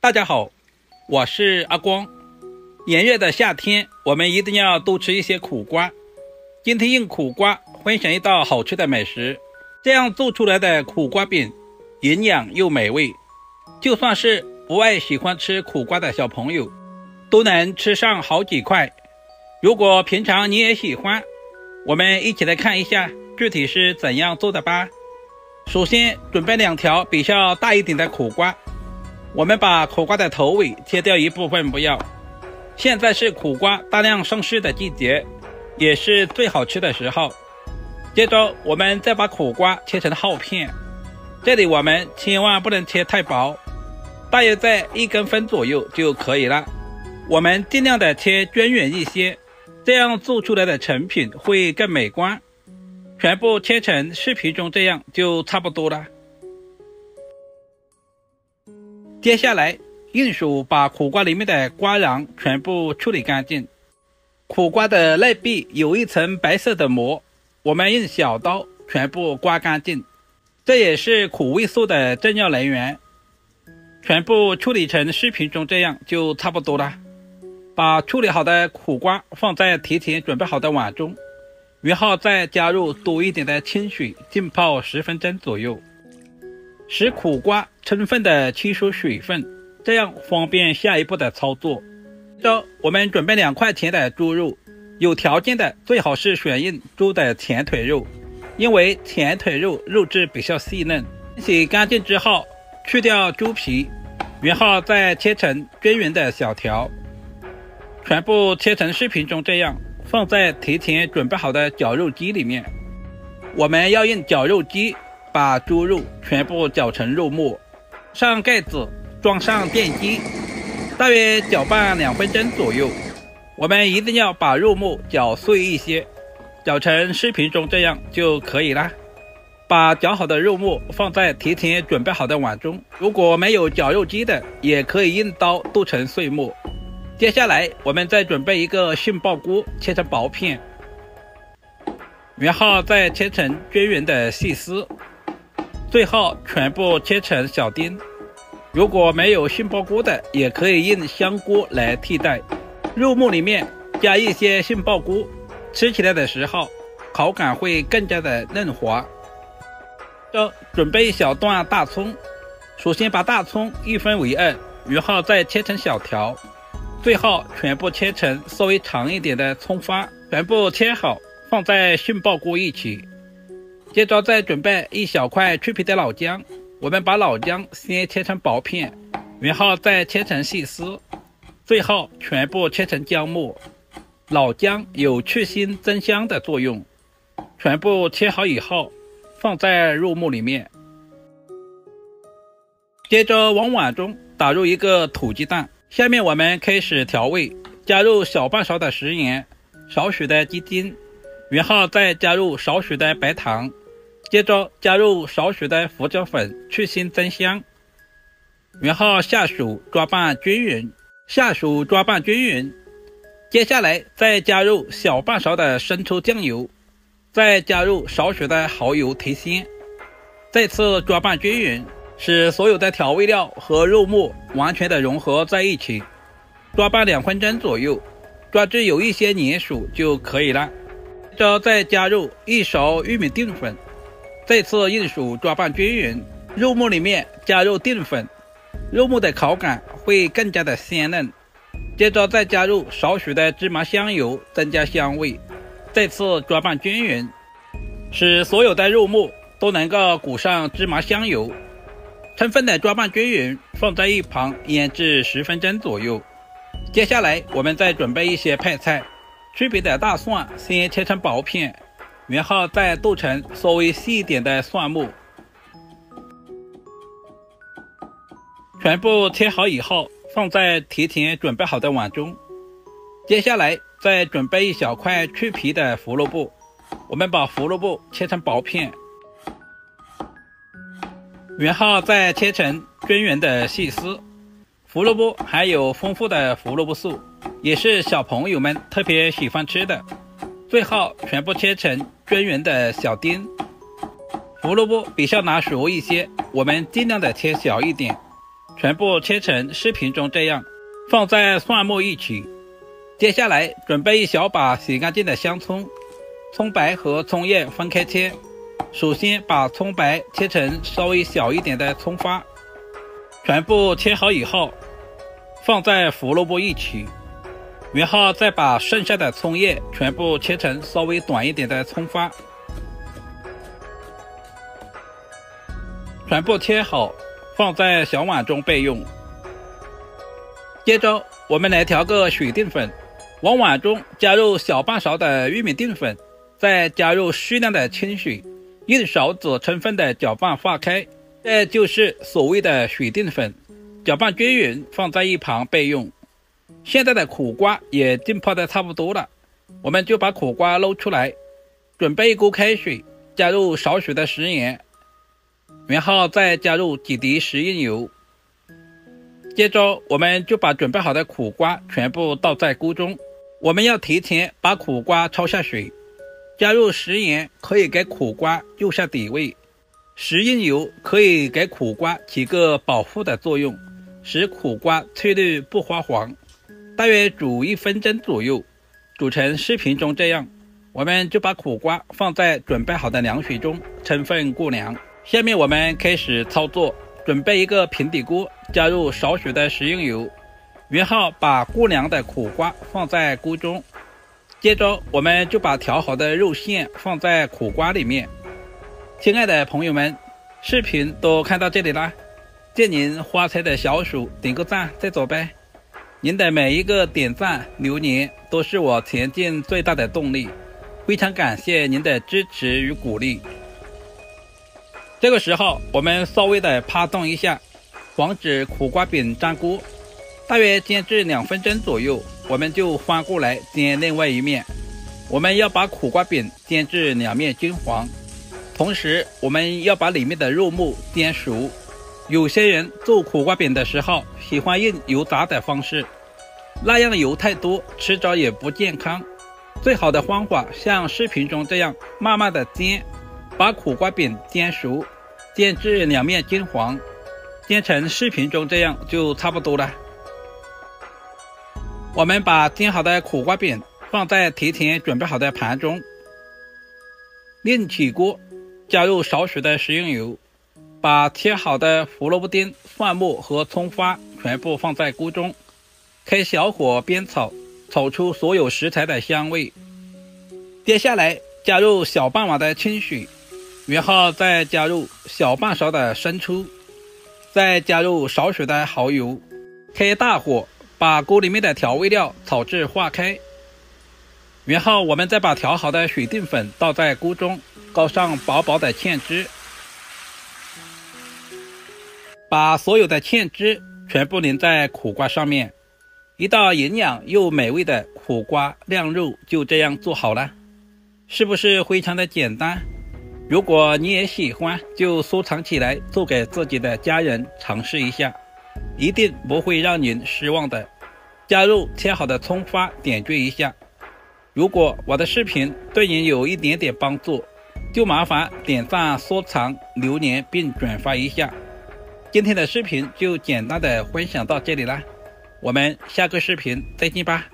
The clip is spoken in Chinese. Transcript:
大家好，我是阿光。炎热的夏天，我们一定要多吃一些苦瓜。今天用苦瓜分享一道好吃的美食，这样做出来的苦瓜饼营养又美味，就算是不爱喜欢吃苦瓜的小朋友都能吃上好几块。如果平常你也喜欢，我们一起来看一下具体是怎样做的吧。首先准备2条比较大一点的苦瓜，我们把苦瓜的头尾切掉一部分不要。现在是苦瓜大量上市的季节，也是最好吃的时候。接着我们再把苦瓜切成厚片，这里我们千万不能切太薄，大约在1公分左右就可以了。我们尽量的切均匀一些，这样做出来的成品会更美观。全部切成视频中这样就差不多了。接下来用手把苦瓜里面的瓜瓤全部处理干净。苦瓜的内壁有一层白色的膜，我们用小刀全部刮干净，这也是苦味素的重要来源。全部处理成视频中这样就差不多了。把处理好的苦瓜放在提前准备好的碗中，然后再加入多一点的清水浸泡10分钟左右，使苦瓜充分的吸收水分，这样方便下一步的操作。我们准备2块钱的猪肉，有条件的最好是选用猪的前腿肉，因为前腿肉肉质比较细嫩。洗干净之后去掉猪皮，然后再切成均匀的小条，全部切成视频中这样放在提前准备好的绞肉机里面。我们要用绞肉机把猪肉全部绞成肉末，上盖子，装上电机，大约搅拌2分钟左右。我们一定要把肉末搅碎一些，搅成视频中这样就可以了。把搅好的肉末放在提前准备好的碗中，如果没有绞肉机的，也可以用刀剁成碎末。接下来我们再准备一个杏鲍菇，切成薄片，然后再切成均匀的细丝，最后全部切成小丁。如果没有杏鲍菇的，也可以用香菇来替代。肉末里面加一些杏鲍菇，吃起来的时候口感会更加的嫩滑。准备一小段大葱，首先把大葱1分为2，然后再切成小条，最后全部切成稍微长一点的葱花，全部切好放在杏鲍菇一起。接着再准备1小块去皮的老姜，我们把老姜先切成薄片，然后再切成细丝，最后全部切成姜末。老姜有去腥增香的作用。全部切好以后放在肉末里面。接着往碗中打入一个土鸡蛋，下面我们开始调味，加入小半勺的食盐，少许的鸡精，然后再加入少许的白糖，接着加入少许的胡椒粉去腥增香，然后下手抓拌均匀。接下来再加入小半勺的生抽酱油，再加入少许的蚝油提鲜，再次抓拌均匀，使所有的调味料和肉末完全的融合在一起，抓拌2分钟左右，抓至有一些粘手就可以了。接着再加入1勺玉米淀粉，再次用手抓拌均匀。肉末里面加入淀粉，肉末的口感会更加的鲜嫩。接着再加入少许的芝麻香油，增加香味，再次抓拌均匀，使所有的肉末都能够裹上芝麻香油。充分的抓拌均匀，放在一旁腌制10分钟左右。接下来我们再准备一些配菜，去皮的大蒜先切成薄片，然后再剁成稍微细一点的蒜末，全部切好以后放在提前准备好的碗中。接下来再准备1小块去皮的胡萝卜，我们把胡萝卜切成薄片，然后再切成均匀的细丝。胡萝卜还有丰富的胡萝卜素，也是小朋友们特别喜欢吃的。最后全部切成均匀的小丁。胡萝卜比较拿熟一些，我们尽量的切小一点，全部切成视频中这样，放在蒜末一起。接下来准备一小把洗干净的香葱，葱白和葱叶分开切。首先把葱白切成稍微小一点的葱花，全部切好以后放在胡萝卜一起，然后再把剩下的葱叶全部切成稍微短一点的葱花，全部切好放在小碗中备用。接着我们来调个水淀粉，往碗中加入小半勺的玉米淀粉，再加入适量的清水，用勺子充分的搅拌化开，这就是所谓的水淀粉。搅拌均匀放在一旁备用。现在的苦瓜也浸泡的差不多了，我们就把苦瓜捞出来，准备一锅开水，加入少许的食盐，然后再加入几滴食用油。接着我们就把准备好的苦瓜全部倒在锅中，我们要提前把苦瓜焯下水，加入食盐可以给苦瓜入下底味，食用油可以给苦瓜起个保护的作用，使苦瓜翠绿不发黄。大约煮1分钟左右，煮成视频中这样，我们就把苦瓜放在准备好的凉水中充分过凉。下面我们开始操作，准备一个平底锅，加入少许的食用油，然后把过凉的苦瓜放在锅中。接着我们就把调好的肉馅放在苦瓜里面。亲爱的朋友们，视频都看到这里啦，借您花菜的小手点个赞再走呗。您的每一个点赞留言都是我前进最大的动力，非常感谢您的支持与鼓励。这个时候我们稍微的趴动一下，防止苦瓜饼粘锅，大约煎至2分钟左右，我们就翻过来煎另外一面。我们要把苦瓜饼煎至两面金黄，同时我们要把里面的肉末煎熟。有些人做苦瓜饼的时候喜欢用油炸的方式，那样油太多，吃着也不健康。最好的方法像视频中这样慢慢的煎，把苦瓜饼煎熟，煎至两面金黄，煎成视频中这样就差不多了。我们把煎好的苦瓜饼放在提前准备好的盘中，另起锅，加入少许的食用油，把切好的胡萝卜丁、蒜末和葱花全部放在锅中，开小火煸炒，炒出所有食材的香味。接下来加入小半碗的清水，然后再加入小半勺的生抽，再加入少许的蚝油，开大火把锅里面的调味料炒至化开，然后我们再把调好的水淀粉倒在锅中，倒上薄薄的芡汁，把所有的芡汁全部淋在苦瓜上面，一道营养又美味的苦瓜晾肉就这样做好了。是不是非常的简单？如果你也喜欢，就收藏起来做给自己的家人尝试一下，一定不会让您失望的。加入切好的葱花点缀一下。如果我的视频对您有一点点帮助，就麻烦点赞、收藏、留言并转发一下。今天的视频就简单的分享到这里啦，我们下个视频再见吧。